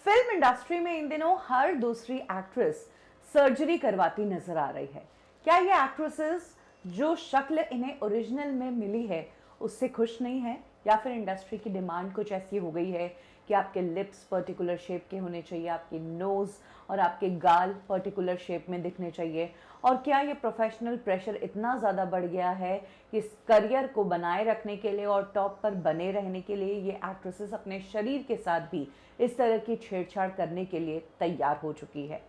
Film industry में इन दिनों हर दूसरी एक्ट्रेस सर्जरी करवाती नजर आ रही है। क्या ये एक्ट्रेसेस जो शक्ल इन्हें ओरिजिनल में मिली है उससे खुश नहीं है, या फिर इंडस्ट्री की डिमांड कुछ ऐसी हो गई है कि आपके लिप्स पर्टिकुलर शेप के होने चाहिए, आपकी नोज और आपके गाल पर्टिकुलर शेप में दिखने चाहिए? और क्या ये प्रोफेशनल प्रेशर इतना ज़्यादा बढ़ गया है कि इस करियर को बनाए रखने के लिए और टॉप पर बने रहने के लिए ये एक्ट्रेसेस अपने शरीर के साथ भी इस तरह की छेड़छाड़ करने के लिए तैयार हो चुकी है?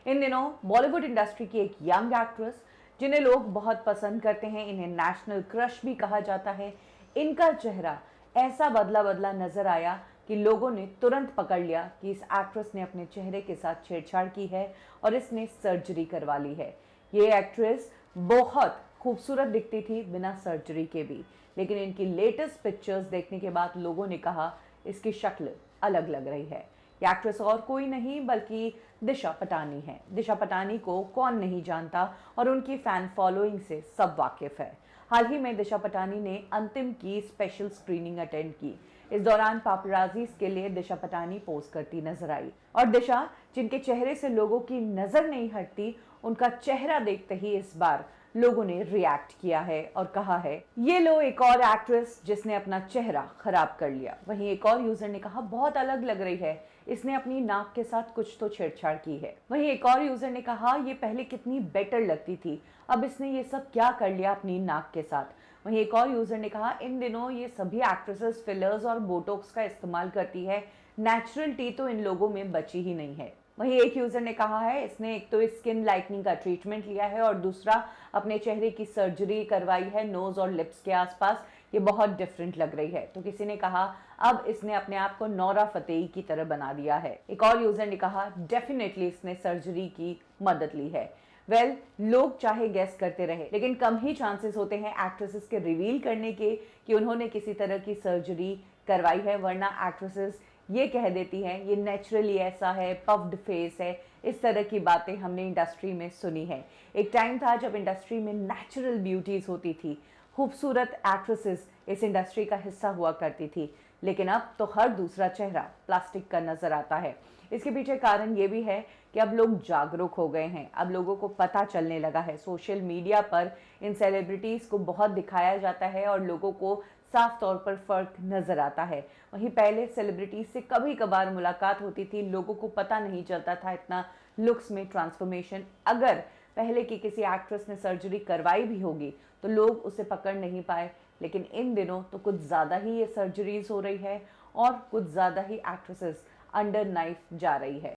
इन दिनों बॉलीवुड इंडस्ट्री की एक यंग एक्ट्रेस जिन्हें लोग बहुत पसंद करते हैं, इन्हें नेशनल क्रश भी कहा जाता है, इनका चेहरा ऐसा बदला बदला नजर आया कि लोगों ने तुरंत पकड़ लिया कि इस एक्ट्रेस ने अपने चेहरे के साथ छेड़छाड़ की है और इसने सर्जरी करवा ली है। ये एक्ट्रेस बहुत खूबसूरत दिखती थी बिना सर्जरी के भी, लेकिन इनकी लेटेस्ट पिक्चर्स देखने के बाद लोगों ने कहा इसकी शक्ल अलग लग रही है। ये एक्ट्रेस और कोई नहीं बल्कि दिशा पटानी है। दिशा पटानी को कौन नहीं जानता और उनकी फैन फॉलोइंग से सब वाकिफ है। हाल ही में दिशा पटानी ने अंतिम की स्पेशल स्क्रीनिंग अटेंड की। इस दौरान पापराजीज के लिए दिशा पटानी पोज करती नजर आई और दिशा, जिनके चेहरे से लोगों की नजर नहीं हटती, उनका चेहरा देखते ही इस बार लोगों ने रिएक्ट किया है और कहा है ये लो एक और एक्ट्रेस जिसने अपना चेहरा खराब कर लिया। वहीं एक और यूजर ने कहा बहुत अलग लग रही है, इसने अपनी नाक के साथ कुछ तो छेड़छाड़ की है। वहीं एक और यूजर ने कहा ये पहले कितनी बेटर लगती थी, अब इसने ये सब क्या कर लिया अपनी नाक के साथ। वहीं एक और यूजर ने कहा इन दिनों ये सभी एक्ट्रेसेस फिलर्स और बोटॉक्स का इस्तेमाल करती है, नेचुरलिटी तो इन लोगों में बची ही नहीं है। वहीं एक यूजर ने कहा है इसने एक तो स्किन लाइटनिंग का ट्रीटमेंट लिया है और दूसरा अपने चेहरे की सर्जरी करवाई है नोज और लिप्स के आसपास, ये बहुत डिफरेंट लग रही है। तो किसी ने कहा अब इसने अपने आप को नौरा फतेही की तरह बना दिया है। एक और यूजर ने कहा डेफिनेटली इसने सर्जरी की मदद ली है। लोग चाहे गेस करते रहे, लेकिन कम ही चांसेस होते हैं एक्ट्रेसेस के रिवील करने के कि उन्होंने किसी तरह की सर्जरी करवाई है, वरना एक्ट्रेसेस ये कह देती हैं ये नेचुरली ऐसा है, पफ्ड फेस है। इस तरह की बातें हमने इंडस्ट्री में सुनी है। एक टाइम था जब इंडस्ट्री में नेचुरल ब्यूटीज होती थी, खूबसूरत एक्ट्रेसेस इस इंडस्ट्री का हिस्सा हुआ करती थी, लेकिन अब तो हर दूसरा चेहरा प्लास्टिक का नजर आता है। इसके पीछे कारण ये भी है कि अब लोग जागरूक हो गए हैं, अब लोगों को पता चलने लगा है। सोशल मीडिया पर इन सेलिब्रिटीज को बहुत दिखाया जाता है और लोगों को साफ तौर पर फर्क नजर आता है। वहीं पहले सेलिब्रिटीज से कभी कभार मुलाकात होती थी, लोगों को पता नहीं चलता था इतना लुक्स में ट्रांसफॉर्मेशन। अगर पहले की किसी एक्ट्रेस ने सर्जरी करवाई भी होगी तो लोग उसे पकड़ नहीं पाए, लेकिन इन दिनों तो कुछ ज़्यादा ही ये सर्जरीज हो रही है और कुछ ज़्यादा ही एक्ट्रेसेस अंडर नाइफ जा रही है।